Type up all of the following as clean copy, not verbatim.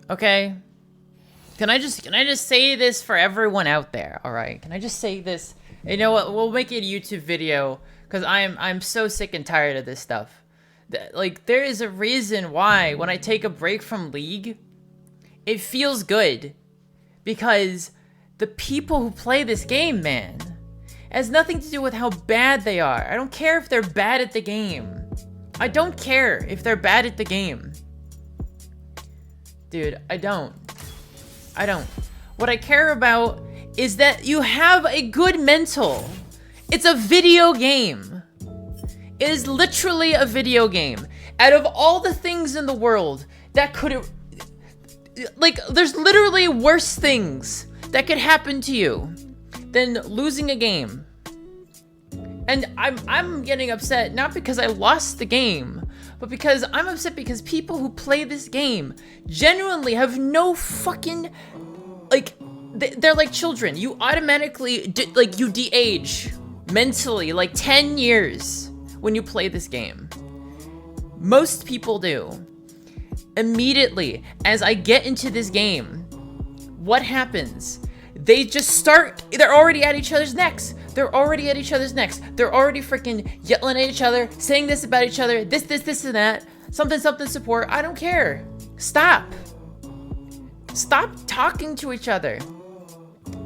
Okay? Can I just say this for everyone out there? All right? Can I just say this? You know what? We'll make it a YouTube video because I'm so sick and tired of this stuff. Like, there is a reason why when I take a break from League, it feels good. Because the people who play this game, man, it has nothing to do with how bad they are. I don't care if they're bad at the game. I don't care if they're bad at the game. Dude, I don't. What I care about is that you have a good mental. It's a video game. It is literally a video game. Out of all the things in the world that could... Like, there's literally worse things that could happen to you than losing a game. And I'm getting upset not because I lost the game, but because I'm upset because people who play this game genuinely have no fucking... Like, they're like children. You automatically, you de-age mentally, like 10 years when you play this game. Most people do. Immediately, as I get into this game, what happens? They just start, they're already at each other's necks. They're already freaking yelling at each other, saying this about each other, this, and that. Something, support. I don't care. Stop talking to each other.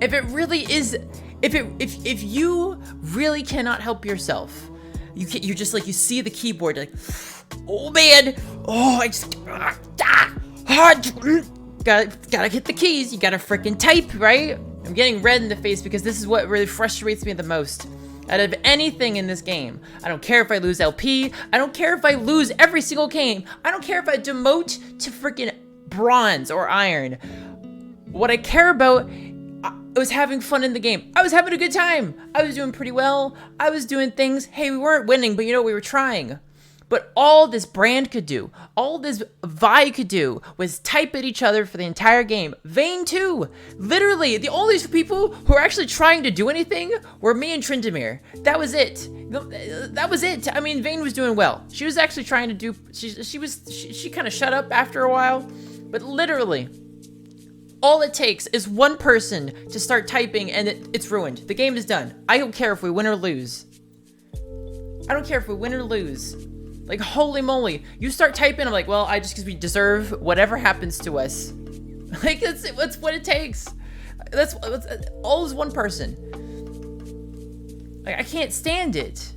If it really is, if you really cannot help yourself, you're just like, you see the keyboard, like, oh man, oh, I just, gotta hit the keys, you gotta freaking type, right? I'm getting red in the face because this is what really frustrates me the most. Out of anything in this game, I don't care if I lose LP, I don't care if I lose every single game, I don't care if I demote to freaking bronze or iron. What I care about, I was having fun in the game. I was having a good time. I was doing pretty well. I was doing things. Hey, we weren't winning, but you know, we were trying. But all this brand could do, all this Vi could do, was type at each other for the entire game. Vayne too. Literally, the only people who were actually trying to do anything were me and Trindamir. That was it. That was it. I mean, Vayne was doing well. She was actually trying to do. She kind of shut up after a while. But literally, all it takes is one person to start typing, and it's ruined. The game is done. I don't care if we win or lose. I don't care if we win or lose. Like, holy moly. You start typing, I'm like, well, because we deserve whatever happens to us. Like, that's what it takes. That's all is one person. Like, I can't stand it.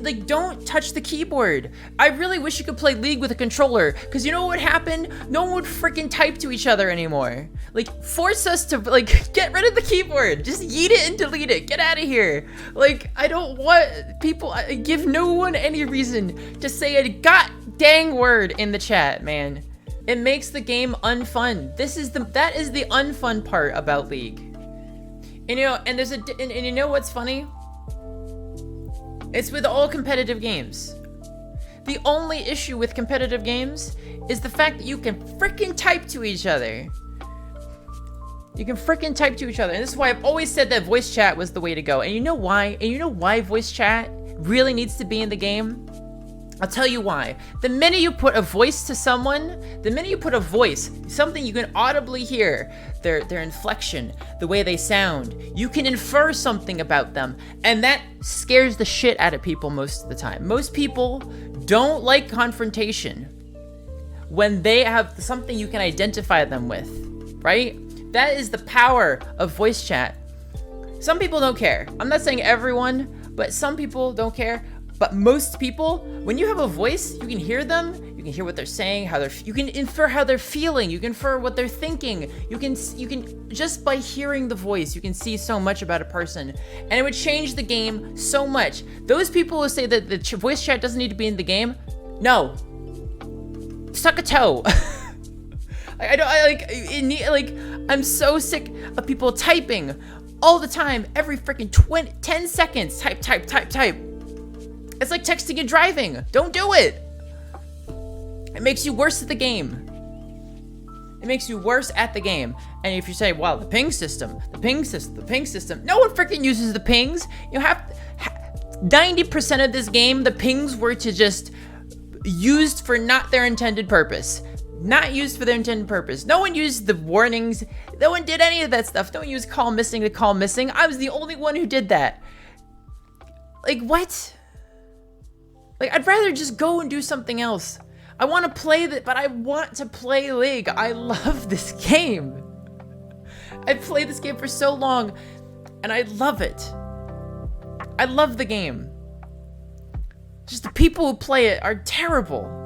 Like, don't touch the keyboard. I really wish you could play League with a controller, because you know what would happen? No one would freaking type to each other anymore. Like, force us to, like, get rid of the keyboard. Just yeet it and delete it. Get out of here. Like, I don't want people, give no one any reason to say a god dang word in the chat, man. It makes the game unfun. That is the unfun part about League. And you know, and you know what's funny? It's with all competitive games. The only issue with competitive games is the fact that you can freaking type to each other. You can freaking type to each other. And this is why I've always said that voice chat was the way to go. And you know why? And you know why voice chat really needs to be in the game? I'll tell you why. The minute you put a voice to someone, something you can audibly hear, their inflection, the way they sound, you can infer something about them, and that scares the shit out of people most of the time. Most people don't like confrontation when they have something you can identify them with, right? That is the power of voice chat. Some people don't care. I'm not saying everyone, but some people don't care. But most people, when you have a voice, you can hear them, you can hear what they're saying, you can infer how they're feeling, you can infer what they're thinking. You can just by hearing the voice, you can see so much about a person, and it would change the game so much. Those people who say that the voice chat doesn't need to be in the game, no, suck a toe. I'm so sick of people typing all the time, every freaking 10 seconds, type. It's like texting and driving. Don't do it. It makes you worse at the game. It makes you worse at the game. And if you say, wow, the ping system. No one freaking uses the pings. You have 90% of this game, the pings were to just used for not their intended purpose. Not used for their intended purpose. No one used the warnings. No one did any of that stuff. No one used call missing to call missing. I was the only one who did that. Like, what? Like, I'd rather just go and do something else. I want to play that, but I want to play League. I love this game. I've played this game for so long, and I love it. I love the game. Just the people who play it are terrible.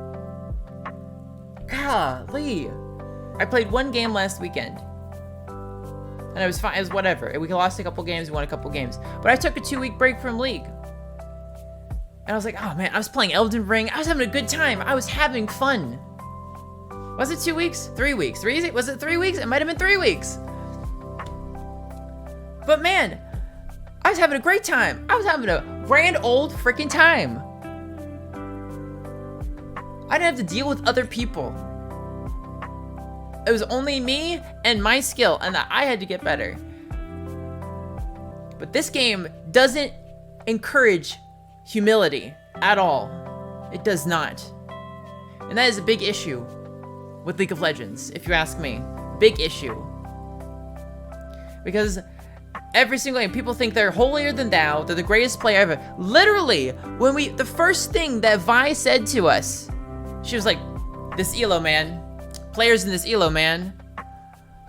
Golly. I played one game last weekend. And it was fine. It was whatever. We lost a couple games, we won a couple games. But I took a 2-week break from League. And I was like, oh man, I was playing Elden Ring. I was having a good time. I was having fun. Was it 2 weeks? 3 weeks. Was it 3 weeks? It might have been 3 weeks. But man, I was having a great time. I was having a grand old freaking time. I didn't have to deal with other people. It was only me and my skill, and that I had to get better. But this game doesn't encourage humility at all. It does not. And that is a big issue with League of Legends, if you ask me. Big issue. Because every single game, people think they're holier than thou, they're the greatest player ever. Literally, when the first thing that Vi said to us, she was like, this ELO, man. Players in this ELO, man.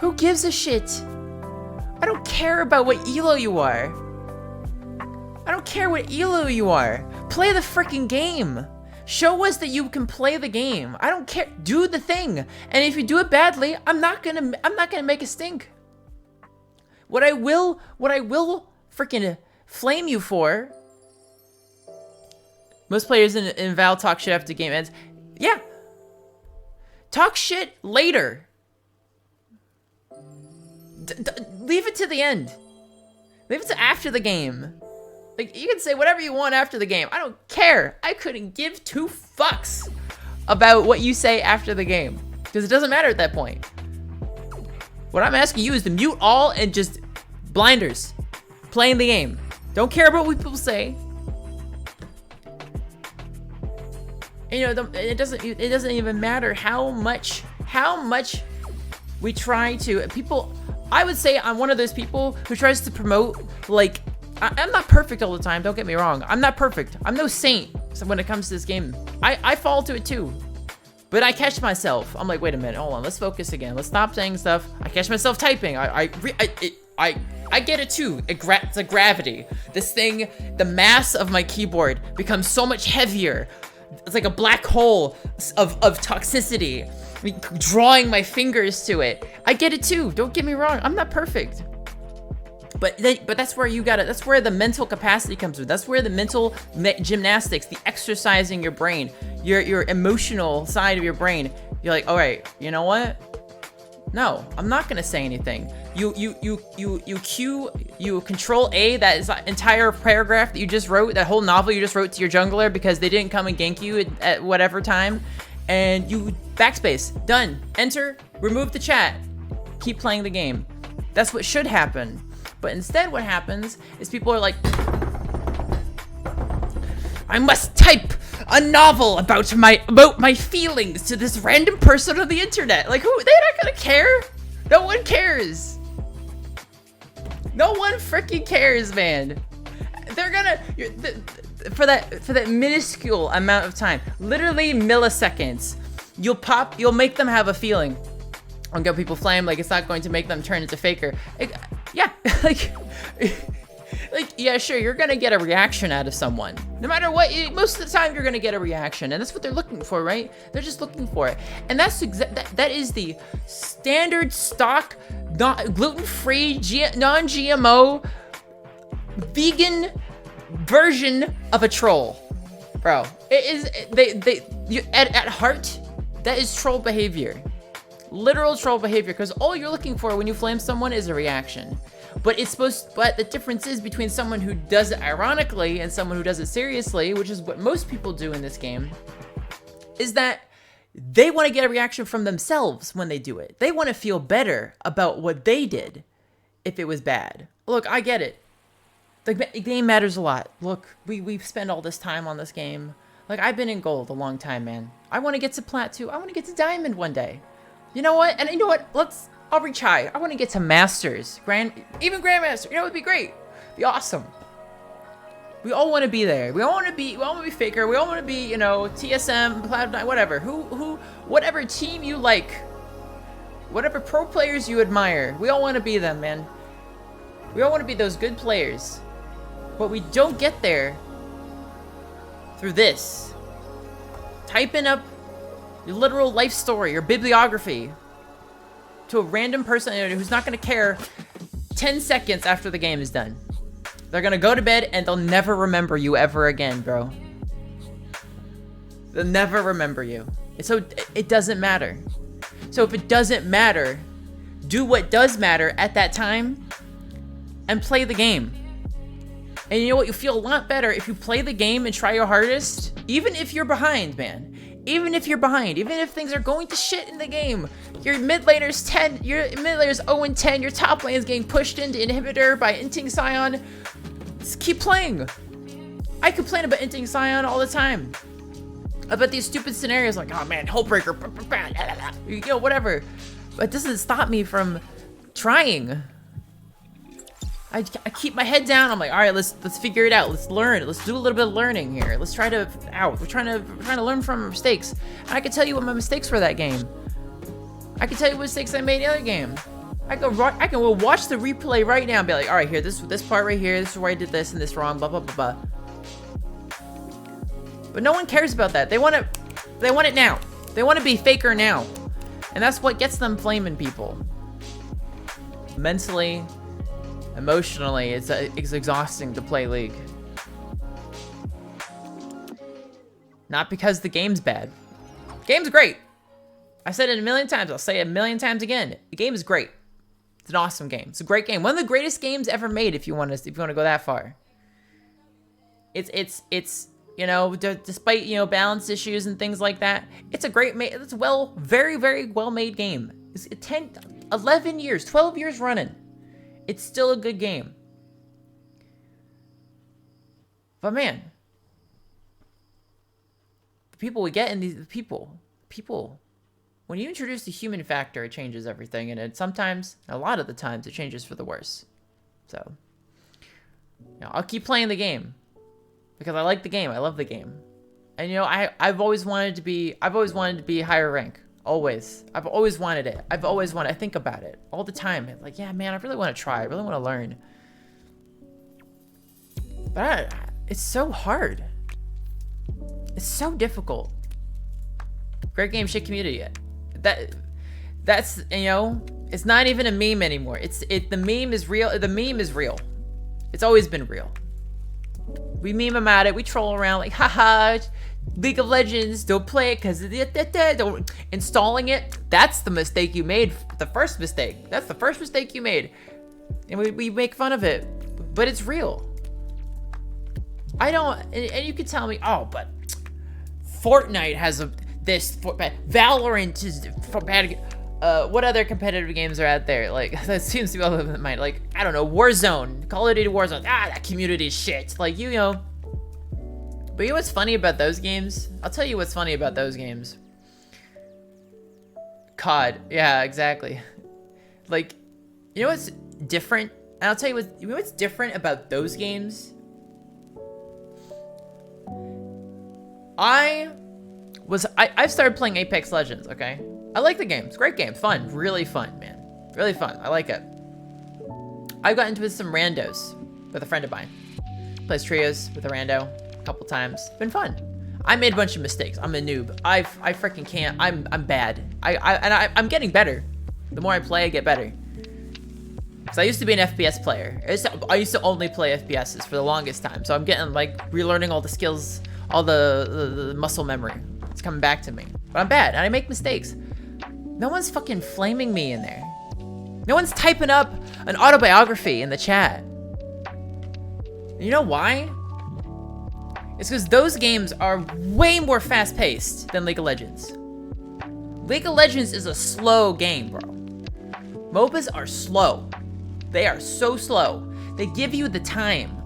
Who gives a shit? I don't care about what ELO you are. I don't care what ELO you are. Play the freaking game. Show us that you can play the game. I don't care. Do the thing. And if you do it badly, I'm not gonna make a stink. What I will freaking flame you for. Most players in Val talk shit after the game ends. Yeah. Talk shit later. Leave it to the end. Leave it to after the game. Like, you can say whatever you want after the game. I don't care. I couldn't give 2 fucks about what you say after the game. Because it doesn't matter at that point. What I'm asking you is to mute all and just blinders. Playing the game. Don't care about what people say. And, you know, it doesn't even matter how much we try to. I would say I'm one of those people who tries to promote, like, I'm not perfect all the time, don't get me wrong. I'm not perfect. I'm no saint when it comes to this game. I fall to it too. But I catch myself. I'm like, wait a minute, hold on, let's focus again. Let's stop saying stuff. I catch myself typing. I get it too. It's a gravity. This thing, the mass of my keyboard becomes so much heavier. It's like a black hole of toxicity. Drawing my fingers to it. I get it too. Don't get me wrong. I'm not perfect. But that's where that's where the mental capacity comes through. That's where the mental gymnastics, the exercising your brain, your emotional side of your brain. You're like, all right, you know what? No, I'm not gonna say anything. You control A that is entire paragraph that you just wrote, that whole novel you just wrote to your jungler because they didn't come and gank you at whatever time, and you backspace. Done. Enter. Remove the chat. Keep playing the game. That's what should happen. But instead what happens is people are like, I must type a novel about my feelings to this random person on the internet. Like, who? They're not gonna care. No one cares. No one freaking cares, man. They're gonna for that minuscule amount of time, literally milliseconds, you'll make them have a feeling. I'll get people flame, like it's not going to make them turn into faker. Yeah, like, yeah, sure, you're gonna get a reaction out of someone. No matter what, most of the time you're gonna get a reaction, and that's what they're looking for, right? They're just looking for it, and that is the standard stock, gluten-free, non-GMO, vegan version of a troll, bro. It is at heart, that is troll behavior. Literal troll behavior, because all you're looking for when you flame someone is a reaction. But the difference is between someone who does it ironically and someone who does it seriously, which is what most people do in this game, is that they want to get a reaction from themselves when they do it. They want to feel better about what they did if it was bad. Look, I get it. The game matters a lot. Look, we spend all this time on this game. Like, I've been in gold a long time, man. I want to get to plat too. I want to get to diamond one day. You know what? And you know what? I'll reach high. I want to get to masters. Even grandmaster. You know, it'd be great. It'd be awesome. We all want to be there. We all want to be Faker. We all want to be, you know, TSM, Platinum, whatever. Whatever team you like. Whatever pro players you admire. We all want to be them, man. We all want to be those good players. But we don't get there through this. Typing up your literal life story, your bibliography to a random person who's not going to care 10 seconds after the game is done. They're going to go to bed and they'll never remember you ever again, bro. They'll never remember you. So it doesn't matter. So if it doesn't matter, do what does matter at that time and play the game. And you know what? You feel a lot better if you play the game and try your hardest, even if you're behind, man. Even if you're behind, even if things are going to shit in the game. Your mid laner's 10, your mid laner's 0-10, your top lane is getting pushed into inhibitor by inting Scion. Just keep playing. I complain about inting Scion all the time. About these stupid scenarios like, oh man, Hullbreaker, you know, whatever. But it doesn't stop me from trying. I keep my head down. I'm like, all right, let's figure it out. Let's learn. Let's do a little bit of learning here. Let's try to We're trying to learn from our mistakes. And I can tell you what my mistakes were that game. I can tell you what mistakes I made in the other game. I can watch the replay right now and be like, all right, here, this part right here, this is where I did this and this wrong, blah blah blah blah. But no one cares about that. They want it now. They want to be Faker now, and that's what gets them flaming people. Mentally. Emotionally, it's exhausting to play League. Not because the game's bad. The game's great. I said it a million times. I'll say it a million times again. The game is great. It's an awesome game. It's a great game. One of the greatest games ever made. If you want to go that far. It's you know, despite, you know, balance issues and things like that, it's a great it's very very well made game. It's 11 years, 12 years running. It's still a good game. But man, the people we get in these people, when you introduce the human factor, it changes everything. And a lot of the times, it changes for the worse. So, you know, I'll keep playing the game because I like the game. I love the game. And, you know, I've always wanted to be higher rank. Always. I've always wanted it. I think about it all the time. It's like, yeah, man, I really want to try. I really want to learn. But it's so hard. It's so difficult. Great game, shit community. That's, you know, it's not even a meme anymore. The meme is real. The meme is real. It's always been real. We meme about it. We troll around like, haha, League of Legends, don't play it because don't installing it. That's the mistake you made. The first mistake. That's the first mistake you made. And we make fun of it, but it's real. I don't, and you could tell me, oh, but Fortnite has Valorant is for bad. What other competitive games are out there? Like, that seems to be all of mine. Like, I don't know, Warzone, Call of Duty Warzone. That community is shit. Like, you know. But you know what's funny about those games? I'll tell you what's funny about those games. COD. Yeah, exactly. Like, you know what's different? And I'll tell you what's different about those games? I started playing Apex Legends, okay? I like the game. It's a great game. Fun. Really fun, man. Really fun. I like it. I got into it with some randos with a friend of mine. Plays trios with a rando a couple times. Been fun. I made a bunch of mistakes. I'm a noob. I freaking can't. I'm bad. I'm getting better. The more I play, I get better. Because I used to be an FPS player. I used to only play FPSs for the longest time. So I'm getting, like, relearning all the skills, all the muscle memory. It's coming back to me. But I'm bad, and I make mistakes. No one's fucking flaming me in there. No one's typing up an autobiography in the chat. You know why? It's because those games are way more fast-paced than League of Legends. League of Legends is a slow game, bro. MOBAs are slow. They are so slow. They give you the time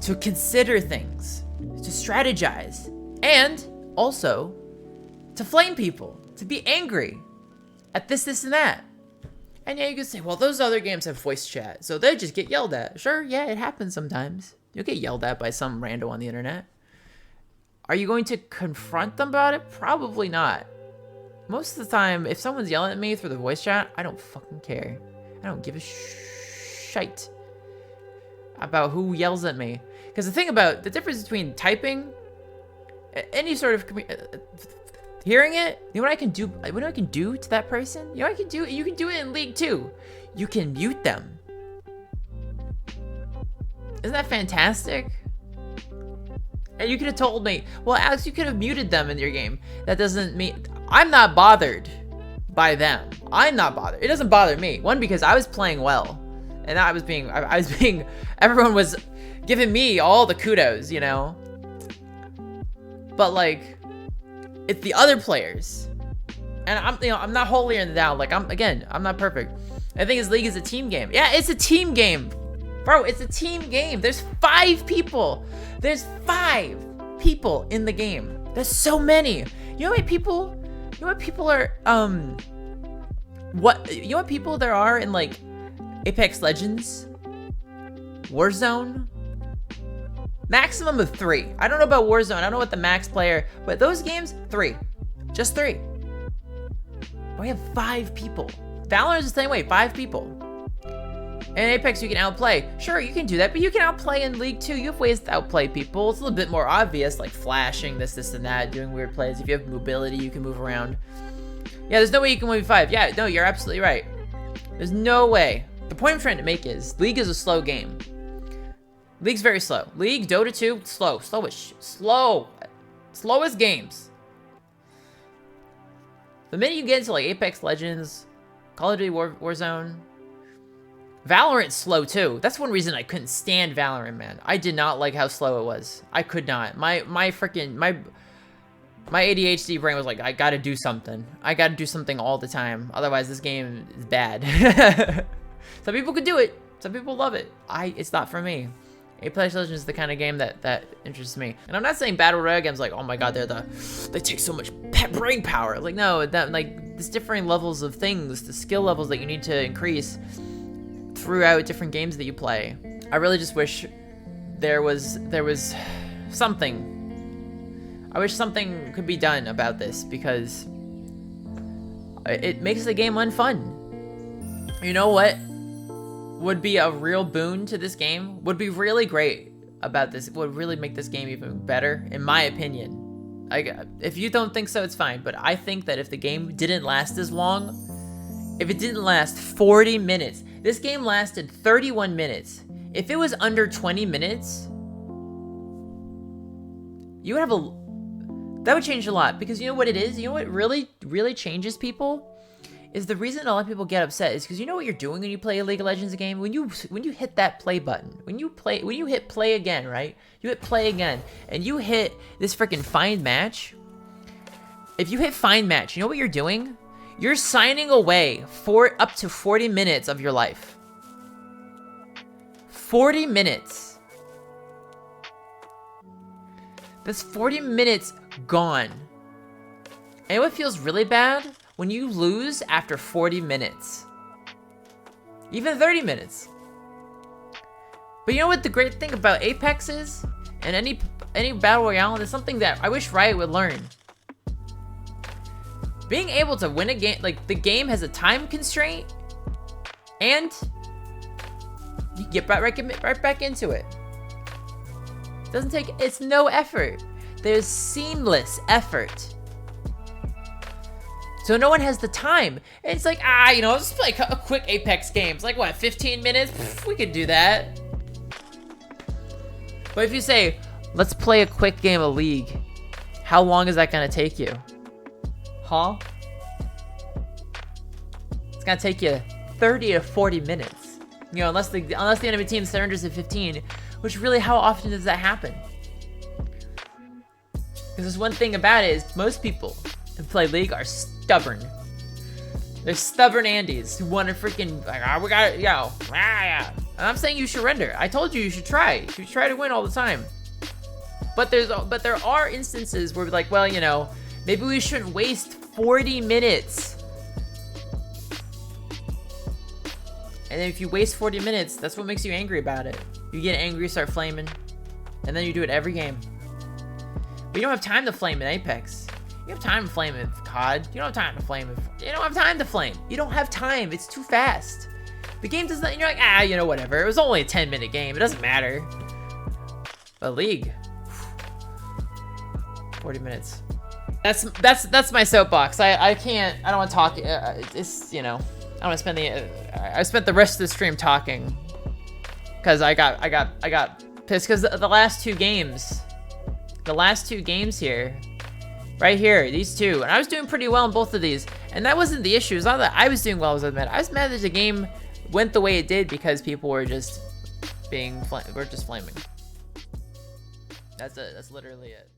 to consider things, to strategize, And also to flame people, to be angry at this, and that. And yeah, you can say, well, those other games have voice chat, so they just get yelled at. Sure, yeah, it happens sometimes. You'll get yelled at by some rando on the internet. Are you going to confront them about it? Probably not. Most of the time, if someone's yelling at me through the voice chat, I don't fucking care. I don't give a shite about who yells at me. Because the thing about the difference between typing, any sort of hearing it, you know what I can do? What I can do to that person? You know what I can do? You can do it in League too. You can mute them. Isn't that fantastic? And you could have told me, well, Alex, you could have muted them in your game. That doesn't mean I'm not bothered by them. I'm not bothered. It doesn't bother me. One, because I was playing well, and I was being, everyone was giving me all the kudos, you know. But like, it's the other players, and I'm not holier than thou. Like I'm not perfect. I think League is a team game. Yeah, it's a team game, bro. It's a team game. There's 5 people. There's 5 people in the game. There's so many. You know what people? You know what people are? You know what people there are in like Apex Legends, Warzone? Maximum of 3. I don't know about Warzone. I don't know what the max player, but those games, 3. Just 3. We have 5 people. Valorant is the same way, 5 people. In Apex, you can outplay. Sure, you can do that, but you can outplay in League too. You have ways to outplay people. It's a little bit more obvious, like flashing, this, and that, doing weird plays. If you have mobility, you can move around. Yeah, there's no way you can 1v5. Yeah, no, you're absolutely right. There's no way. The point I'm trying to make is, League is a slow game. League's very slow. League, Dota 2, slow. Slowest games. The minute you get into like Apex Legends, Call of Duty Warzone, Valorant's slow too. That's one reason I couldn't stand Valorant, man. I did not like how slow it was. I could not. My ADHD brain was like, I gotta do something. I gotta do something all the time. Otherwise, this game is bad. Some people could do it. Some people love it. It's not for me. Apex Legends is the kind of game that interests me. And I'm not saying Battle Royale games like, oh my god, they take so much brain power. Like, no, there's different levels of things, the skill levels that you need to increase throughout different games that you play. I really just wish there was something. I wish something could be done about this, because it makes the game unfun. You know what would be a real boon to this game? Would be really great about this, would really make this game even better, in my opinion. If you don't think so, it's fine, but I think that if the game didn't last as long, if it didn't last 40 minutes, this game lasted 31 minutes. If it was under 20 minutes, you would have that would change a lot, because you know what it is? You know what really changes people? Is the reason a lot of people get upset is because you know what you're doing when you play a League of Legends game? When you hit that play button, when you hit play again, right? You hit play again, and you hit this freaking find match. If you hit find match, you know what you're doing? You're signing away for up to 40 minutes of your life. 40 minutes. That's 40 minutes gone. And what feels really bad? When you lose after 40 minutes. Even 30 minutes. But you know what the great thing about Apex is? And any Battle Royale, there's something that I wish Riot would learn. Being able to win a game, like the game has a time constraint, and you get right back into it. Doesn't take, it's no effort. There's seamless effort. So no one has the time. And it's like, you know, let's play a quick Apex game. It's like, what, 15 minutes? Pff, we could do that. But if you say, let's play a quick game of League, how long is that gonna take you? Huh? It's gonna take you 30 to 40 minutes. You know, unless the enemy team surrenders at 15, which really, how often does that happen? Because there's one thing about it is most people who play League are stubborn. They're stubborn Andes who want to freaking, like, we got it, yo. And I'm saying you should surrender. I told you should try. You should try to win all the time. But there are instances where we're like, well, you know, maybe we shouldn't waste 40 minutes. And then if you waste 40 minutes, that's what makes you angry about it. You get angry, start flaming, and then you do it every game. But you don't have time to flame in Apex. You have time to flame in COD. You don't have time to flame in... You don't have time to flame. You don't have time. It's too fast. The game does not... You're like, ah, you know, whatever. It was only a 10-minute game. It doesn't matter. But League... 40 minutes. That's my soapbox. I can't... I don't want to talk... it's, you know... I want to spend the... I spent the rest of the stream talking. Because I got pissed. Because the last two games... The last two games here... Right here, these two. And I was doing pretty well in both of these. And that wasn't the issue. It's not that I was doing well, I was mad. I was mad that the game went the way it did because people were just being... We're just flaming. That's it. That's literally it.